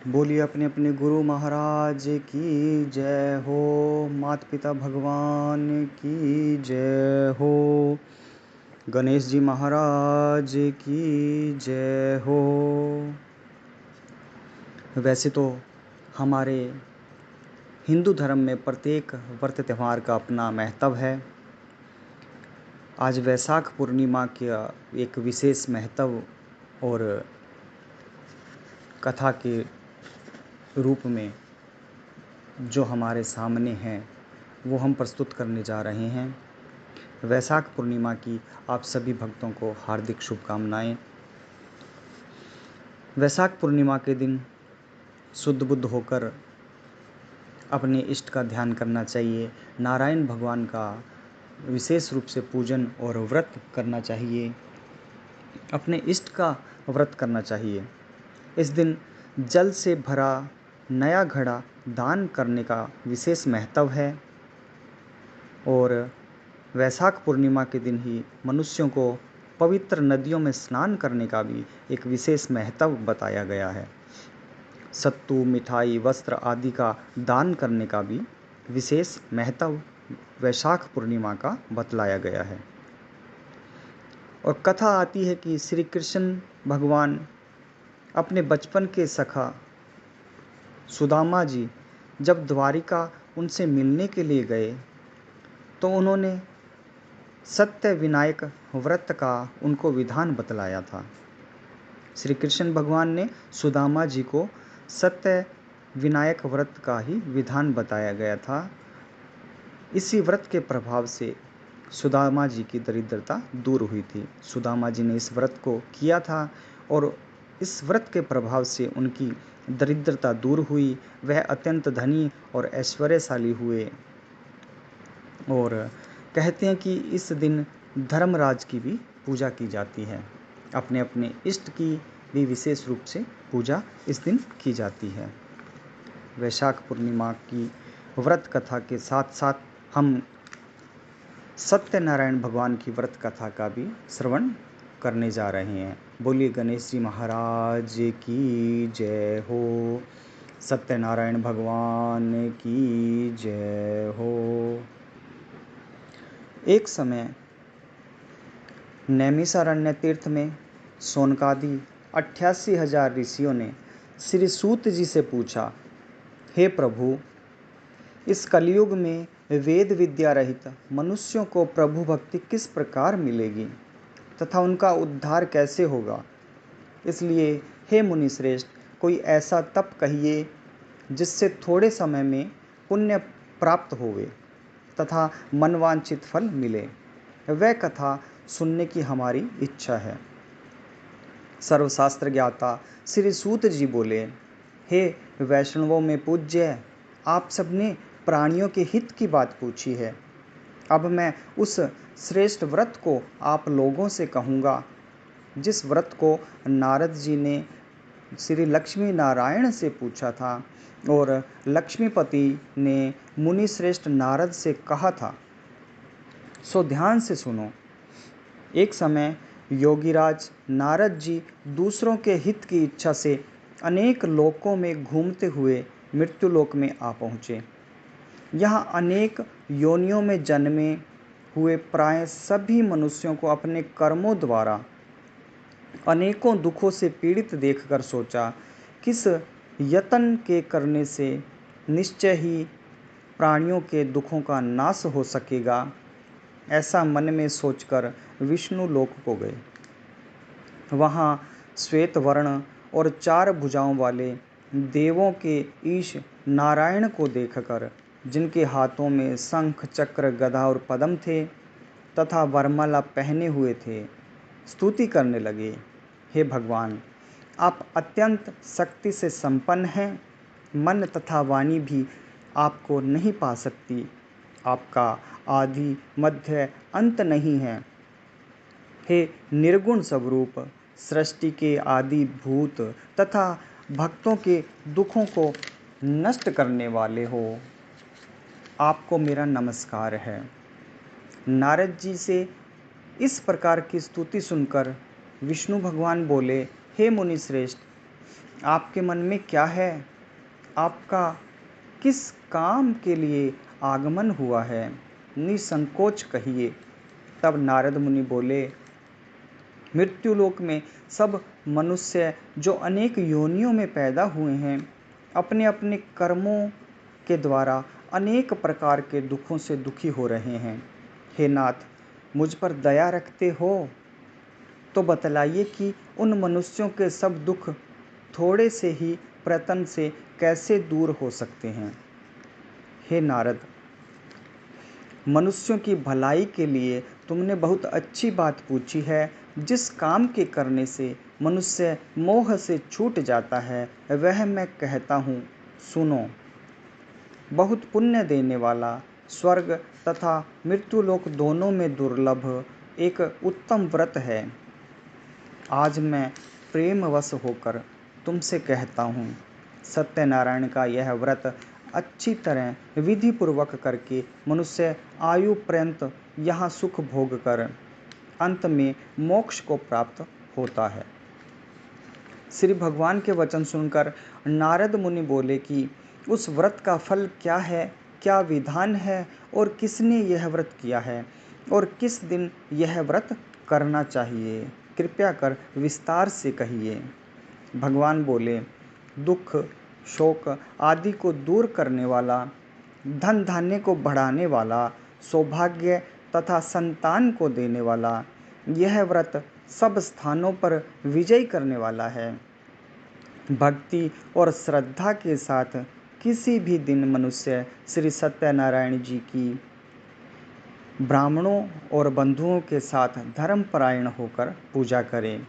बोलिए अपने अपने गुरु महाराज की जय हो। माता पिता भगवान की जय हो। गणेश जी महाराज की जय हो। वैसे तो हमारे हिंदू धर्म में प्रत्येक व्रत त्यौहार का अपना महत्व है। आज वैशाख पूर्णिमा का एक विशेष महत्व और कथा के रूप में जो हमारे सामने हैं वो हम प्रस्तुत करने जा रहे हैं। वैशाख पूर्णिमा की आप सभी भक्तों को हार्दिक शुभकामनाएं। वैशाख पूर्णिमा के दिन शुद्ध बुद्ध होकर अपने इष्ट का ध्यान करना चाहिए। नारायण भगवान का विशेष रूप से पूजन और व्रत करना चाहिए। अपने इष्ट का व्रत करना चाहिए। इस दिन जल से भरा नया घड़ा दान करने का विशेष महत्व है और वैशाख पूर्णिमा के दिन ही मनुष्यों को पवित्र नदियों में स्नान करने का भी एक विशेष महत्व बताया गया है। सत्तू, मिठाई, वस्त्र आदि का दान करने का भी विशेष महत्व वैशाख पूर्णिमा का बतलाया गया है। और कथा आती है कि श्री कृष्ण भगवान अपने बचपन के सखा सुदामा जी जब द्वारिका उनसे मिलने के लिए गए तो उन्होंने सत्य विनायक व्रत का उनको विधान बतलाया था। श्री कृष्ण भगवान ने सुदामा जी को सत्य विनायक व्रत का ही विधान बताया गया था। इसी व्रत के प्रभाव से सुदामा जी की दरिद्रता दूर हुई थी। सुदामा जी ने इस व्रत को किया था और इस व्रत के प्रभाव से उनकी दरिद्रता दूर हुई। वह अत्यंत धनी और ऐश्वर्यशाली हुए और कहते हैं कि इस दिन धर्मराज की भी पूजा की जाती है। अपने अपने इष्ट की भी विशेष रूप से पूजा इस दिन की जाती है। वैशाख पूर्णिमा की व्रत कथा के साथ साथ हम सत्यनारायण भगवान की व्रत कथा का भी श्रवण करने जा रहे हैं। बोलिए गणेश जी महाराज की जय हो। सत्यनारायण भगवान की जय हो। एक समय नैमिषारण्य तीर्थ में सोनकादि 88,000 ऋषियों ने श्री सूत जी से पूछा, हे प्रभु, इस कलयुग में वेद विद्या रहित मनुष्यों को प्रभु भक्ति किस प्रकार मिलेगी तथा उनका उद्धार कैसे होगा। इसलिए हे मुनि श्रेष्ठ, कोई ऐसा तप कहिए जिससे थोड़े समय में पुण्य प्राप्त होवे तथा मनवांछित फल मिले। वह कथा सुनने की हमारी इच्छा है। सर्वशास्त्र ज्ञाता श्री सूत जी बोले, हे वैष्णवों में पूज्य, आप सबने प्राणियों के हित की बात पूछी है। अब मैं उस श्रेष्ठ व्रत को आप लोगों से कहूँगा जिस व्रत को नारद जी ने श्री लक्ष्मी नारायण से पूछा था और लक्ष्मीपति ने मुनि श्रेष्ठ नारद से कहा था। सो ध्यान से सुनो। एक समय योगीराज नारद जी दूसरों के हित की इच्छा से अनेक लोकों में घूमते हुए मृत्युलोक में आ पहुँचे। यहाँ अनेक योनियों में जन्मे हुए प्राय सभी मनुष्यों को अपने कर्मों द्वारा अनेकों दुखों से पीड़ित देखकर सोचा, किस यत्न के करने से निश्चय ही प्राणियों के दुखों का नाश हो सकेगा। ऐसा मन में सोचकर विष्णु लोक को गए। वहाँ श्वेत वर्ण और 4 भुजाओं वाले देवों के ईश नारायण को देखकर, जिनके हाथों में शंख, चक्र, गदा और पद्म थे तथा वरमाला पहने हुए थे, स्तुति करने लगे, हे भगवान, आप अत्यंत शक्ति से संपन्न हैं। मन तथा वाणी भी आपको नहीं पा सकती। आपका आदि मध्य अंत नहीं है। हे निर्गुण स्वरूप, सृष्टि के आदि भूत तथा भक्तों के दुखों को नष्ट करने वाले हो, आपको मेरा नमस्कार है। नारद जी से इस प्रकार की स्तुति सुनकर विष्णु भगवान बोले, हे मुनि श्रेष्ठ, आपके मन में क्या है? आपका किस काम के लिए आगमन हुआ है? निसंकोच कहिए। तब नारद मुनि बोले, मृत्युलोक में सब मनुष्य जो अनेक योनियों में पैदा हुए हैं, अपने अपने कर्मों के द्वारा अनेक प्रकार के दुखों से दुखी हो रहे हैं। हे नाथ, मुझ पर दया रखते हो तो बतलाइए कि उन मनुष्यों के सब दुख थोड़े से ही प्रयत्न से कैसे दूर हो सकते हैं। हे नारद, मनुष्यों की भलाई के लिए तुमने बहुत अच्छी बात पूछी है। जिस काम के करने से मनुष्य मोह से छूट जाता है, वह मैं कहता हूँ, सुनो। बहुत पुण्य देने वाला, स्वर्ग तथा मृत्युलोक दोनों में दुर्लभ एक उत्तम व्रत है। आज मैं प्रेमवश होकर तुमसे कहता हूँ, सत्यनारायण का यह व्रत अच्छी तरह विधि पूर्वक करके मनुष्य आयु पर्यंत यहाँ सुख भोग कर अंत में मोक्ष को प्राप्त होता है। श्री भगवान के वचन सुनकर नारद मुनि बोले कि उस व्रत का फल क्या है, क्या विधान है और किसने यह व्रत किया है और किस दिन यह व्रत करना चाहिए, कृपया कर विस्तार से कहिए। भगवान बोले, दुख, शोक आदि को दूर करने वाला, धन धान्य को बढ़ाने वाला, सौभाग्य तथा संतान को देने वाला, यह व्रत सब स्थानों पर विजय करने वाला है। भक्ति और श्रद्धा के साथ किसी भी दिन मनुष्य श्री सत्यनारायण जी की ब्राह्मणों और बंधुओं के साथ धर्मपरायण होकर पूजा करें।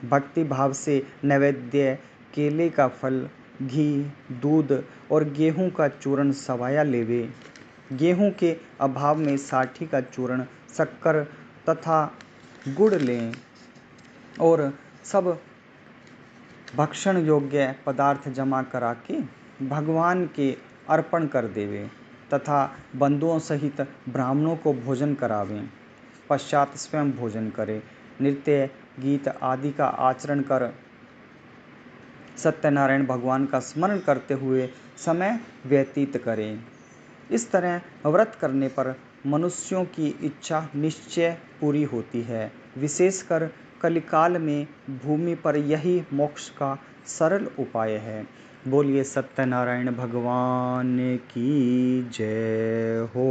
भक्ति भाव से नैवेद्य, केले का फल, घी, दूध और गेहूं का चूर्ण सवाया लेवे। गेहूं के अभाव में साठी का चूर्ण, शक्कर तथा गुड़ लें और सब भक्षण योग्य पदार्थ जमा करा के भगवान के अर्पण कर देवे तथा बंधुओं सहित ब्राह्मणों को भोजन करावें। पश्चात स्वयं भोजन करें। नृत्य, गीत आदि का आचरण कर सत्यनारायण भगवान का स्मरण करते हुए समय व्यतीत करें। इस तरह व्रत करने पर मनुष्यों की इच्छा निश्चय पूरी होती है। विशेषकर कलिकाल में भूमि पर यही मोक्ष का सरल उपाय है। बोलिए सत्यनारायण भगवान की जय हो।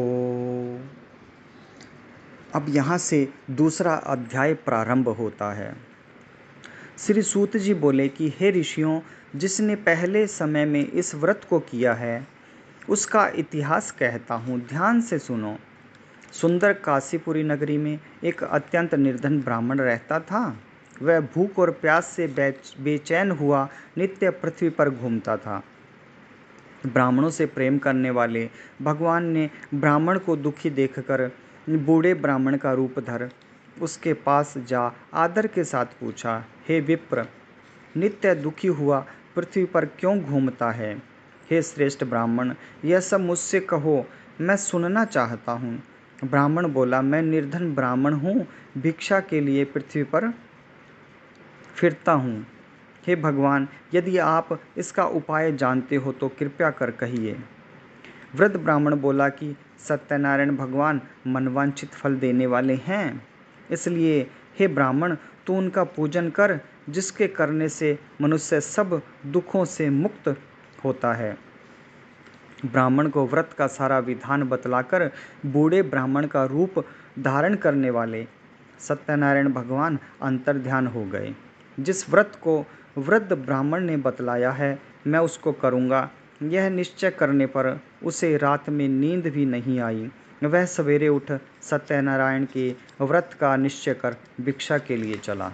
अब यहाँ से दूसरा अध्याय प्रारंभ होता है। श्री सूत जी बोले कि हे ऋषियों, जिसने पहले समय में इस व्रत को किया है उसका इतिहास कहता हूँ, ध्यान से सुनो। सुंदर काशीपुरी नगरी में एक अत्यंत निर्धन ब्राह्मण रहता था। वह भूख और प्यास से बेचैन हुआ नित्य पृथ्वी पर घूमता था। ब्राह्मणों से प्रेम करने वाले भगवान ने ब्राह्मण को दुखी देखकर बूढ़े ब्राह्मण का रूप धर उसके पास जा आदर के साथ पूछा, हे विप्र, नित्य दुखी हुआ पृथ्वी पर क्यों घूमता है? हे श्रेष्ठ ब्राह्मण, यह सब मुझसे कहो, मैं सुनना चाहता हूँ। ब्राह्मण बोला, मैं निर्धन ब्राह्मण हूँ, भिक्षा के लिए पृथ्वी पर फिरता हूँ। हे भगवान, यदि आप इसका उपाय जानते हो तो कृपया कर कहिए। वृद्ध ब्राह्मण बोला कि सत्यनारायण भगवान मनवांछित फल देने वाले हैं, इसलिए हे ब्राह्मण, तू उनका पूजन कर, जिसके करने से मनुष्य सब दुखों से मुक्त होता है। ब्राह्मण को व्रत का सारा विधान बतलाकर बूढ़े ब्राह्मण का रूप धारण करने वाले सत्यनारायण भगवान अंतर्ध्यान हो गए। जिस व्रत को वृद्ध ब्राह्मण ने बतलाया है, मैं उसको करूँगा। यह निश्चय करने पर उसे रात में नींद भी नहीं आई। वह सवेरे उठ सत्यनारायण के व्रत का निश्चय कर भिक्षा के लिए चला।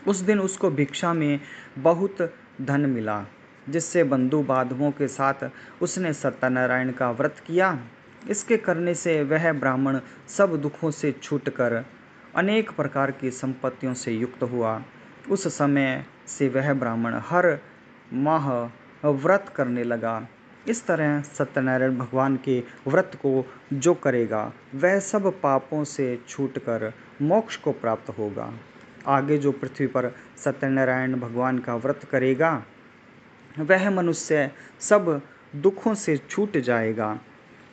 उस दिन उसको भिक्षा में बहुत धन मिला, जिससे बंधु बांधवों के साथ उसने सत्यनारायण का व्रत किया। इसके करने से वह ब्राह्मण सब दुखों से छूटकर अनेक प्रकार की संपत्तियों से युक्त हुआ। उस समय से वह ब्राह्मण हर माह व्रत करने लगा। इस तरह सत्यनारायण भगवान के व्रत को जो करेगा वह सब पापों से छूटकर मोक्ष को प्राप्त होगा। आगे जो पृथ्वी पर सत्यनारायण भगवान का व्रत करेगा वह मनुष्य सब दुखों से छूट जाएगा।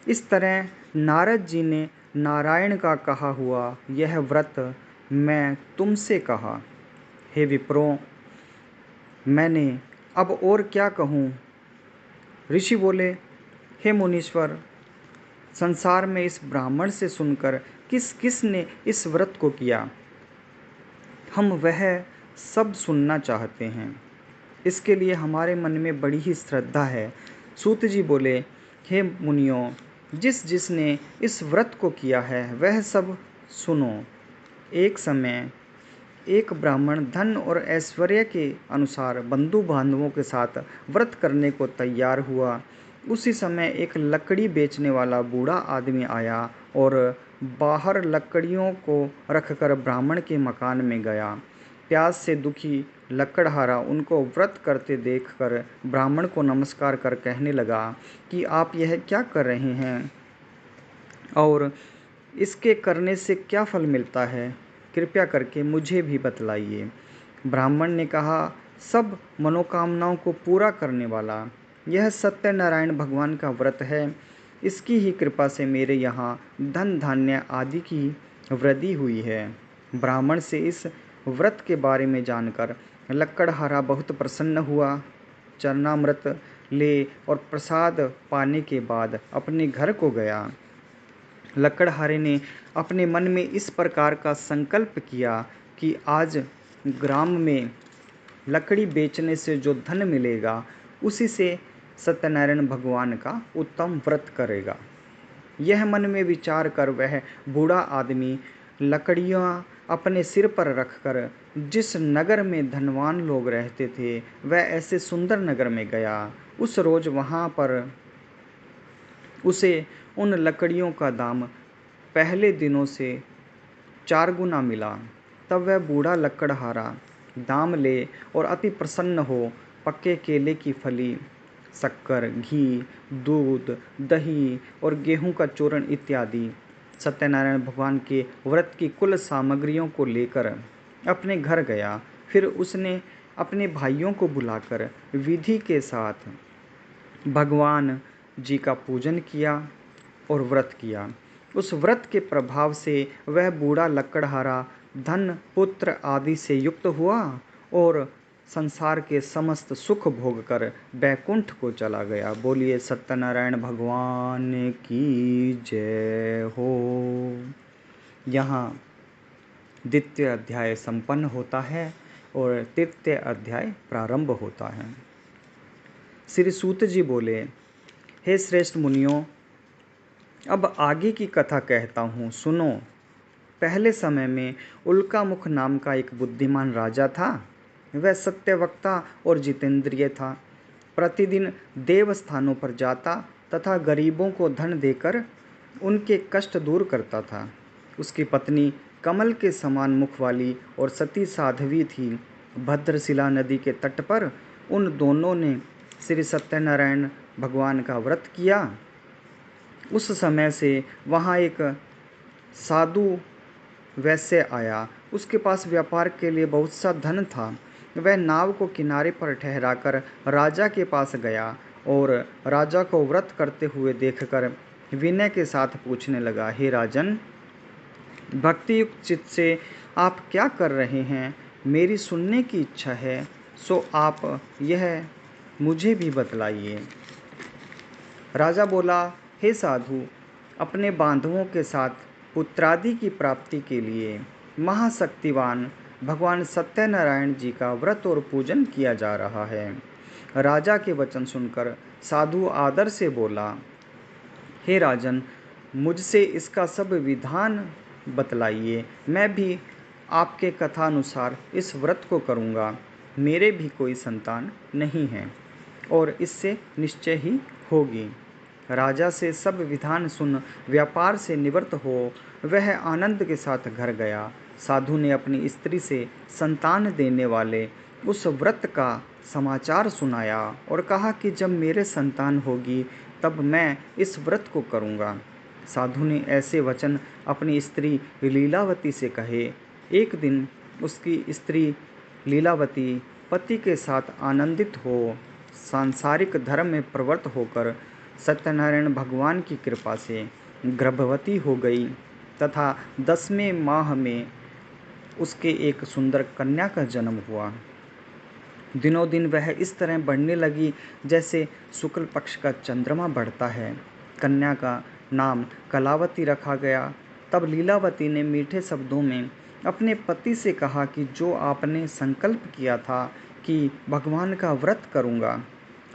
इस तरह नारद जी ने नारायण का कहा हुआ यह व्रत मैं तुमसे कहा। हे विप्रों, मैंने अब और क्या कहूँ। ऋषि बोले, हे मुनीश्वर, संसार में इस ब्राह्मण से सुनकर किस किस ने इस व्रत को किया, हम वह सब सुनना चाहते हैं। इसके लिए हमारे मन में बड़ी ही श्रद्धा है। सूत जी बोले, हे मुनियों, जिस जिसने इस व्रत को किया है वह सब सुनो। एक समय एक ब्राह्मण धन और ऐश्वर्य के अनुसार बंधु बांधवों के साथ व्रत करने को तैयार हुआ। उसी समय एक लकड़ी बेचने वाला बूढ़ा आदमी आया और बाहर लकड़ियों को रखकर ब्राह्मण के मकान में गया। प्यास से दुखी लकड़हारा उनको व्रत करते देखकर ब्राह्मण को नमस्कार कर कहने लगा कि आप यह क्या कर रहे हैं और इसके करने से क्या फल मिलता है, कृपया करके मुझे भी बतलाइए। ब्राह्मण ने कहा, सब मनोकामनाओं को पूरा करने वाला यह सत्यनारायण भगवान का व्रत है। इसकी ही कृपा से मेरे यहाँ धन धान्य आदि की वृद्धि हुई है। ब्राह्मण से इस व्रत के बारे में जानकर लकड़हारा बहुत प्रसन्न हुआ। चरणामृत ले और प्रसाद पाने के बाद अपने घर को गया। लकड़हारे ने अपने मन में इस प्रकार का संकल्प किया कि आज ग्राम में लकड़ी बेचने से जो धन मिलेगा उसी से सत्यनारायण भगवान का उत्तम व्रत करेगा। यह मन में विचार कर वह बूढ़ा आदमी लकड़ियाँ अपने सिर पर रखकर जिस नगर में धनवान लोग रहते थे वह ऐसे सुंदर नगर में गया। उस रोज वहाँ पर उसे उन लकड़ियों का दाम पहले दिनों से 4 गुना मिला। तब वह बूढ़ा लकड़हारा दाम ले और अति प्रसन्न हो पक्के केले की फली, शक्कर, घी, दूध, दही और गेहूं का चूर्ण इत्यादि सत्यनारायण भगवान के व्रत की कुल सामग्रियों को लेकर अपने घर गया। फिर उसने अपने भाइयों को बुलाकर विधि के साथ भगवान जी का पूजन किया और व्रत किया। उस व्रत के प्रभाव से वह बूढ़ा लकड़हारा धन, पुत्र आदि से युक्त हुआ और संसार के समस्त सुख भोग कर बैकुंठ को चला गया। बोलिए सत्यनारायण भगवान की जय हो। यहाँ द्वितीय अध्याय संपन्न होता है और तृतीय अध्याय प्रारंभ होता है। श्री सूत जी बोले, हे श्रेष्ठ मुनियों, अब आगे की कथा कहता हूँ, सुनो। पहले समय में उल्कामुख नाम का एक बुद्धिमान राजा था। वह सत्यवक्ता और जितेंद्रिय था। प्रतिदिन देव स्थानों पर जाता तथा गरीबों को धन देकर उनके कष्ट दूर करता था। उसकी पत्नी कमल के समान मुख वाली और सती साध्वी थी। भद्रशिला नदी के तट पर उन दोनों ने श्री सत्यनारायण भगवान का व्रत किया। उस समय से वहाँ एक साधु वैश्य आया। उसके पास व्यापार के लिए बहुत सा धन था। वह नाव को किनारे पर ठहराकर राजा के पास गया और राजा को व्रत करते हुए देखकर विनय के साथ पूछने लगा, हे राजन, भक्तियुक्त चित्त से आप क्या कर रहे हैं? मेरी सुनने की इच्छा है, सो आप यह मुझे भी बतलाइए। राजा बोला, हे साधु, अपने बांधवों के साथ पुत्रादि की प्राप्ति के लिए महाशक्तिवान भगवान सत्यनारायण जी का व्रत और पूजन किया जा रहा है। राजा के वचन सुनकर साधु आदर से बोला, हे राजन, मुझसे इसका सब विधान बतलाइए। मैं भी आपके कथानुसार इस व्रत को करूँगा। मेरे भी कोई संतान नहीं है और इससे निश्चय ही होगी। राजा से सब विधान सुन व्यापार से निवृत्त हो वह आनंद के साथ घर गया। साधु ने अपनी स्त्री से संतान देने वाले उस व्रत का समाचार सुनाया और कहा कि जब मेरे संतान होगी तब मैं इस व्रत को करूँगा। साधु ने ऐसे वचन अपनी स्त्री लीलावती से कहे। एक दिन उसकी स्त्री लीलावती पति के साथ आनंदित हो सांसारिक धर्म में प्रवृत्त होकर सत्यनारायण भगवान की कृपा से गर्भवती हो गई तथा 10वें माह में उसके एक सुंदर कन्या का जन्म हुआ। दिनों दिन वह इस तरह बढ़ने लगी जैसे शुक्ल पक्ष का चंद्रमा बढ़ता है। कन्या का नाम कलावती रखा गया। तब लीलावती ने मीठे शब्दों में अपने पति से कहा कि जो आपने संकल्प किया था कि भगवान का व्रत करूँगा,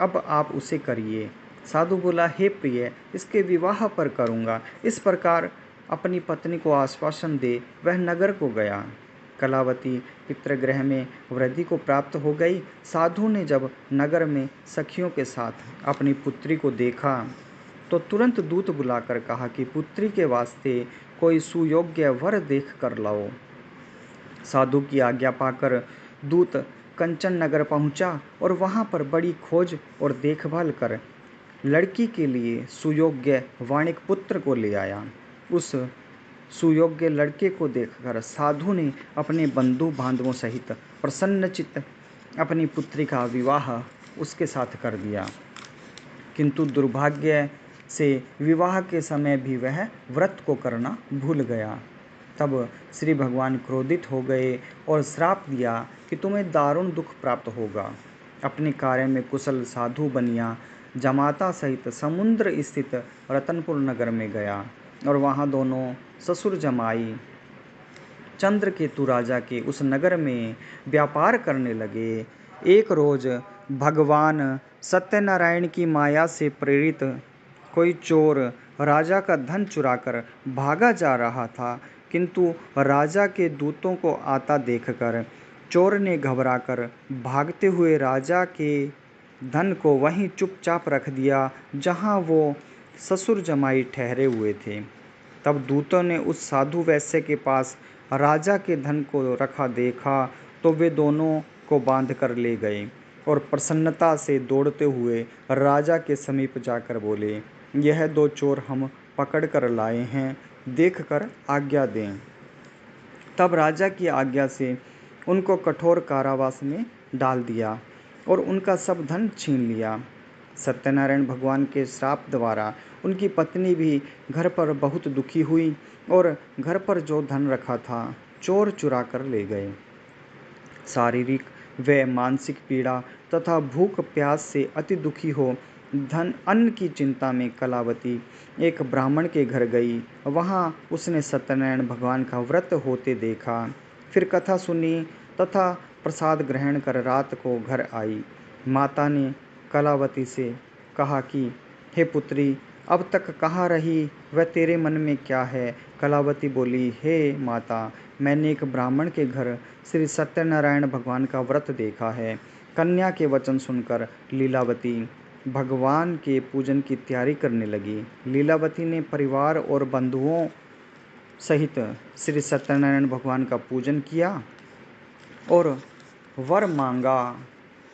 अब आप उसे करिए। साधु बोला, हे प्रिय, इसके विवाह पर करूँगा। इस प्रकार अपनी पत्नी को आश्वासन दे वह नगर को गया। कलावती पितृगृह में वृद्धि को प्राप्त हो गई। साधु ने जब नगर में सखियों के साथ अपनी पुत्री को देखा तो तुरंत दूत बुलाकर कहा कि पुत्री के वास्ते कोई सुयोग्य वर देख कर लाओ। साधु की आज्ञा पाकर दूत कंचन नगर पहुंचा और वहां पर बड़ी खोज और देखभाल कर लड़की के लिए सुयोग्य वाणिक पुत्र को ले आया। उस सुयोग्य लड़के को देखकर साधु ने अपने बंधु बांधवों सहित प्रसन्नचित्त अपनी पुत्री का विवाह उसके साथ कर दिया। किंतु दुर्भाग्य से विवाह के समय भी वह व्रत को करना भूल गया। तब श्री भगवान क्रोधित हो गए और श्राप दिया कि तुम्हें दारुण दुख प्राप्त होगा। अपने कार्य में कुशल साधु बनिया जमाता सहित समुद्र स्थित रतनपुर नगर में गया और वहाँ दोनों ससुर जमाई चंद्रकेतु राजा के उस नगर में व्यापार करने लगे। एक रोज भगवान सत्यनारायण की माया से प्रेरित कोई चोर राजा का धन चुराकर भागा जा रहा था, किंतु राजा के दूतों को आता देखकर चोर ने घबराकर भागते हुए राजा के धन को वहीं चुपचाप रख दिया जहां वो ससुर जमाई ठहरे हुए थे। तब दूतों ने उस साधु वैश्य के पास राजा के धन को रखा देखा तो वे दोनों को बांध कर ले गए और प्रसन्नता से दौड़ते हुए राजा के समीप जाकर बोले, यह दो चोर हम पकड़ कर लाए हैं, देख कर आज्ञा दें। तब राजा की आज्ञा से उनको कठोर कारावास में डाल दिया और उनका सब धन छीन लिया। सत्यनारायण भगवान के श्राप द्वारा उनकी पत्नी भी घर पर बहुत दुखी हुई और घर पर जो धन रखा था चोर चुरा कर ले गए। शारीरिक व मानसिक पीड़ा तथा भूख प्यास से अति दुखी हो धन अन्न की चिंता में कलावती एक ब्राह्मण के घर गई। वहां उसने सत्यनारायण भगवान का व्रत होते देखा। फिर कथा सुनी तथा प्रसाद ग्रहण कर रात को घर आई। माता ने कलावती से कहा कि हे पुत्री, अब तक कहाँ रही, वह तेरे मन में क्या है? कलावती बोली, हे माता, मैंने एक ब्राह्मण के घर श्री सत्यनारायण भगवान का व्रत देखा है। कन्या के वचन सुनकर लीलावती भगवान के पूजन की तैयारी करने लगी। लीलावती ने परिवार और बंधुओं सहित श्री सत्यनारायण भगवान का पूजन किया और वर मांगा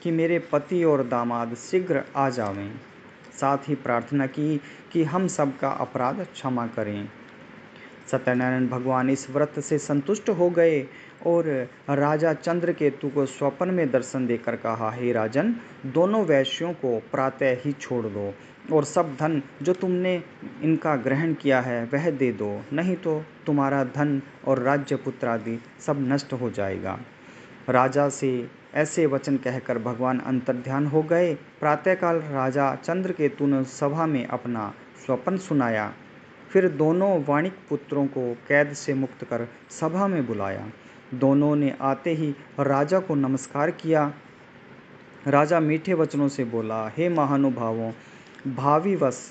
कि मेरे पति और दामाद शीघ्र आ जावें। साथ ही प्रार्थना की कि हम सबका अपराध क्षमा करें। सत्यनारायण भगवान इस व्रत से संतुष्ट हो गए और राजा चंद्रकेतु को स्वप्न में दर्शन देकर कहा, हे राजन, दोनों वैश्यों को प्रातः ही छोड़ दो और सब धन जो तुमने इनका ग्रहण किया है वह दे दो, नहीं तो तुम्हारा धन और राज्य पुत्र आदि सब नष्ट हो जाएगा। राजा से ऐसे वचन कहकर भगवान अंतर्ध्यान हो गए। प्रातःकाल राजा चंद्रकेतु ने सभा में अपना स्वप्न सुनाया। फिर दोनों वाणिक पुत्रों को कैद से मुक्त कर सभा में बुलाया। दोनों ने आते ही राजा को नमस्कार किया। राजा मीठे वचनों से बोला, हे महानुभावों, भावीवश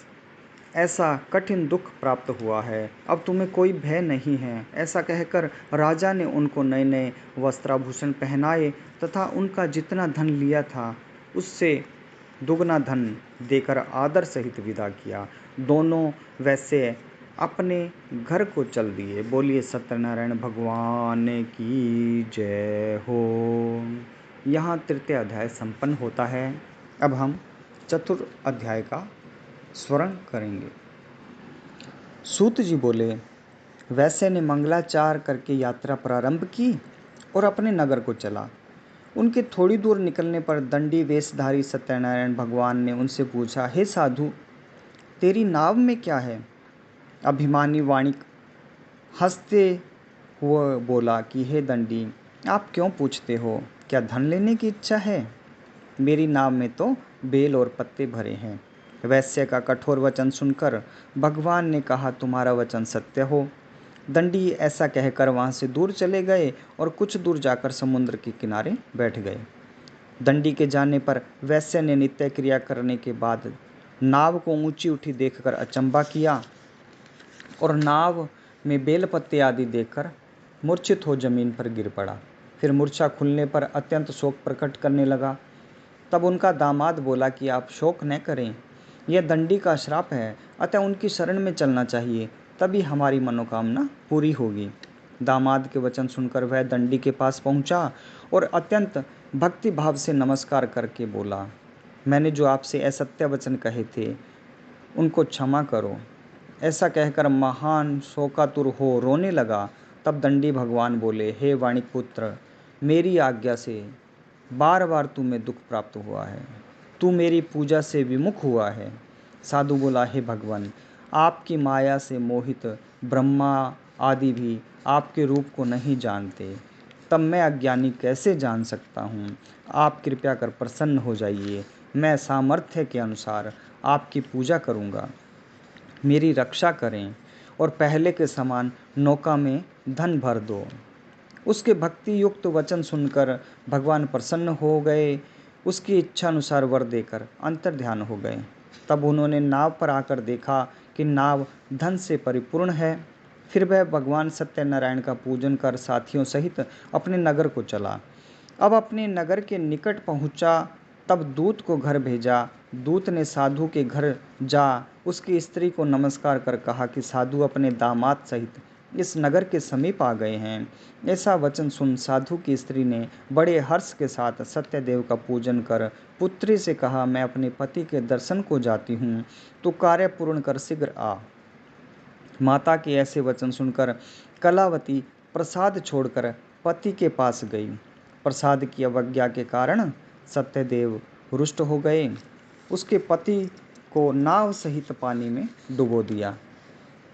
ऐसा कठिन दुख प्राप्त हुआ है, अब तुम्हें कोई भय नहीं है। ऐसा कहकर राजा ने उनको नए नए वस्त्राभूषण पहनाए तथा उनका जितना धन लिया था उससे दुगना धन देकर आदर सहित विदा किया। दोनों वैसे अपने घर को चल दिए। बोलिए सत्यनारायण भगवान की जय हो। यहाँ तृतीय अध्याय संपन्न होता है। अब हम चतुर्थ अध्याय का स्मरण करेंगे। सूत जी बोले, वैसे ने मंगलाचार करके यात्रा प्रारंभ की और अपने नगर को चला। उनके थोड़ी दूर निकलने पर दंडी वेशधारी सत्यनारायण भगवान ने उनसे पूछा, हे साधु, तेरी नाव में क्या है? अभिमानी वाणिक हंसते हुए बोला कि हे दंडी, आप क्यों पूछते हो? क्या धन लेने की इच्छा है? मेरी नाव में तो बेल और पत्ते भरे हैं। वैश्य का कठोर वचन सुनकर भगवान ने कहा, तुम्हारा वचन सत्य हो। दंडी ऐसा कहकर वहां से दूर चले गए और कुछ दूर जाकर समुद्र के किनारे बैठ गए। दंडी के जाने पर वैश्य ने नित्य क्रिया करने के बाद नाव को ऊंची उठी देखकर अचंभा किया और नाव में बेलपत्ते आदि देखकर मूर्छित हो जमीन पर गिर पड़ा। फिर मूर्छा खुलने पर अत्यंत शोक प्रकट करने लगा। तब उनका दामाद बोला कि आप शोक न करें, यह दंडी का श्राप है, अतः उनकी शरण में चलना चाहिए, तभी हमारी मनोकामना पूरी होगी। दामाद के वचन सुनकर वह दंडी के पास पहुंचा और अत्यंत भक्ति भाव से नमस्कार करके बोला, मैंने जो आपसे असत्य वचन कहे थे उनको क्षमा करो। ऐसा कहकर महान शोकातुर हो रोने लगा। तब दंडी भगवान बोले, हे वाणिक पुत्र, मेरी आज्ञा से बार बार तुम्हें दुख प्राप्त हुआ है, तू मेरी पूजा से विमुख हुआ है। साधु बोला, हे भगवान, आपकी माया से मोहित ब्रह्मा आदि भी आपके रूप को नहीं जानते, तब मैं अज्ञानी कैसे जान सकता हूँ? आप कृपया कर प्रसन्न हो जाइए, मैं सामर्थ्य के अनुसार आपकी पूजा करूँगा। मेरी रक्षा करें और पहले के समान नौका में धन भर दो। उसके भक्ति युक्त वचन सुनकर भगवान प्रसन्न हो गए, उसकी इच्छा अनुसार वर देकर अंतर्ध्यान हो गए। तब उन्होंने नाव पर आकर देखा कि नाव धन से परिपूर्ण है। फिर वह भगवान सत्यनारायण का पूजन कर साथियों सहित अपने नगर को चला। अब अपने नगर के निकट पहुंचा, तब दूत को घर भेजा। दूत ने साधु के घर जा उसकी स्त्री को नमस्कार कर कहा कि साधु अपने दामाद सहित इस नगर के समीप आ गए हैं। ऐसा वचन सुन साधु की स्त्री ने बड़े हर्ष के साथ सत्यदेव का पूजन कर पुत्री से कहा, मैं अपने पति के दर्शन को जाती हूँ, तो कार्य पूर्ण कर शीघ्र आ। माता के ऐसे वचन सुनकर कलावती प्रसाद छोड़कर पति के पास गई। प्रसाद की अवज्ञा के कारण सत्यदेव रुष्ट हो गए। उसके पति को नाव सहित पानी में डुबो दिया।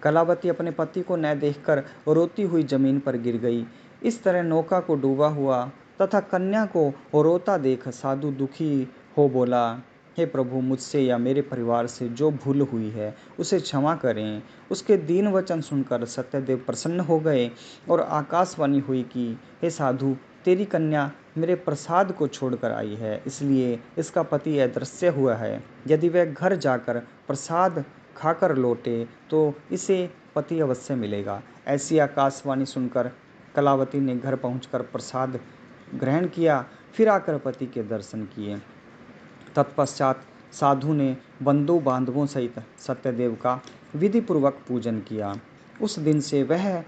कलावती अपने पति को न देखकर रोती हुई जमीन पर गिर गई। इस तरह नौका को डूबा हुआ तथा कन्या को रोता देख साधु दुखी हो बोला, हे प्रभु, मुझसे या मेरे परिवार से जो भूल हुई है उसे क्षमा करें। उसके दीन वचन सुनकर सत्यदेव प्रसन्न हो गए और आकाशवाणी हुई कि हे साधु, तेरी कन्या मेरे प्रसाद को छोड़कर आई है, इसलिए इसका पति अदृश्य हुआ है। यदि वह घर जाकर प्रसाद खाकर लौटे तो इसे पति अवश्य मिलेगा। ऐसी आकाशवाणी सुनकर कलावती ने घर पहुंचकर प्रसाद ग्रहण किया, फिर आकर पति के दर्शन किए। तत्पश्चात साधु ने बंधु बांधवों सहित सत्यदेव का विधिपूर्वक पूजन किया। उस दिन से वह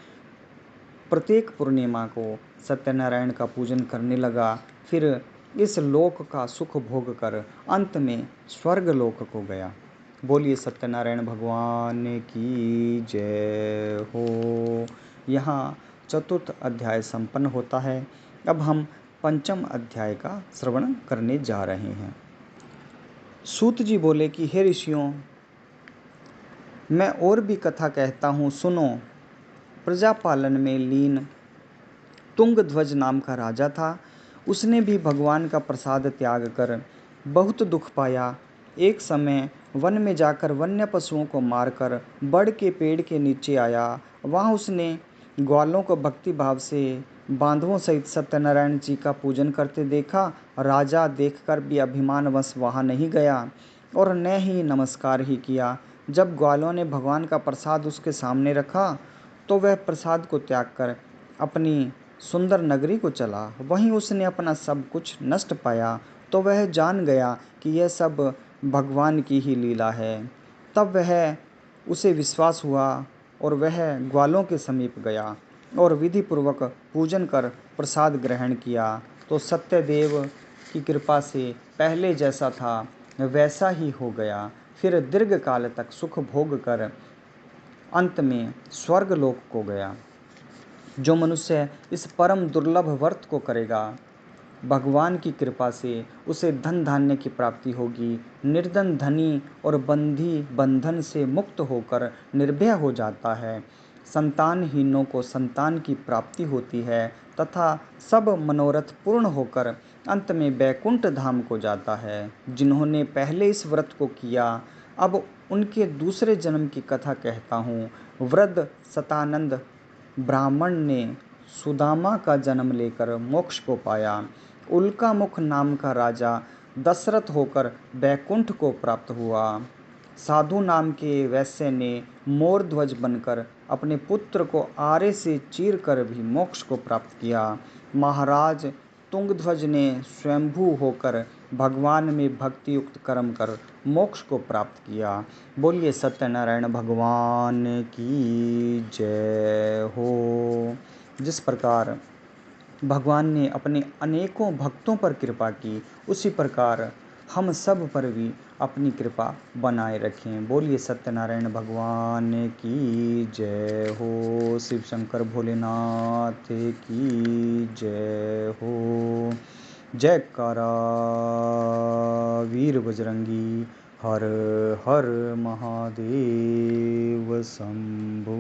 प्रत्येक पूर्णिमा को सत्यनारायण का पूजन करने लगा। फिर इस लोक का सुख भोग कर अंत में स्वर्ग लोक को गया। बोलिए सत्यनारायण भगवान की जय हो। यहाँ चतुर्थ अध्याय संपन्न होता है। अब हम पंचम अध्याय का श्रवण करने जा रहे हैं। सूत जी बोले कि हे ऋषियों, मैं और भी कथा कहता हूँ, सुनो। प्रजा पालन में लीन तुंगध्वज नाम का राजा था। उसने भी भगवान का प्रसाद त्याग कर बहुत दुख पाया। एक समय वन में जाकर वन्य पशुओं को मारकर बड़ के पेड़ के नीचे आया। वहाँ उसने ग्वालों को भक्ति भाव से बांधवों सहित सत्यनारायण जी का पूजन करते देखा। राजा देखकर भी अभिमानवश वहाँ नहीं गया और न ही नमस्कार ही किया। जब ग्वालों ने भगवान का प्रसाद उसके सामने रखा तो वह प्रसाद को त्याग कर अपनी सुंदर नगरी को चला। वहीं उसने अपना सब कुछ नष्ट पाया तो वह जान गया कि यह सब भगवान की ही लीला है। तब वह उसे विश्वास हुआ और वह ग्वालों के समीप गया और विधि पूर्वक पूजन कर प्रसाद ग्रहण किया। तो सत्यदेव की कृपा से पहले जैसा था वैसा ही हो गया। फिर दीर्घ काल तक सुख भोग कर अंत में स्वर्ग लोक को गया। जो मनुष्य इस परम दुर्लभ व्रत को करेगा, भगवान की कृपा से उसे धन धान्य की प्राप्ति होगी। निर्धन धनी और बंधी बंधन से मुक्त होकर निर्भय हो जाता है। संतानहीनों को संतान की प्राप्ति होती है तथा सब मनोरथ पूर्ण होकर अंत में बैकुंठ धाम को जाता है। जिन्होंने पहले इस व्रत को किया, अब उनके दूसरे जन्म की कथा कहता हूँ। वृद्ध सतानंद ब्राह्मण ने सुदामा का जन्म लेकर मोक्ष को पाया। उल्का मुख नाम का राजा दशरथ होकर बैकुंठ को प्राप्त हुआ। साधु नाम के वैश्य ने मोर ध्वज बनकर अपने पुत्र को आरे से चीर कर भी मोक्ष को प्राप्त किया। महाराज तुंगध्वज ने स्वयंभू होकर भगवान में भक्ति युक्त कर्म कर मोक्ष को प्राप्त किया। बोलिए सत्यनारायण भगवान की जय हो। जिस प्रकार भगवान ने अपने अनेकों भक्तों पर कृपा की, उसी प्रकार हम सब पर भी अपनी कृपा बनाए रखें। बोलिए सत्यनारायण भगवान की जय हो। शिव शंकर भोलेनाथ की जय हो। जयकारा वीर बजरंगी, हर हर महादेव शंभो।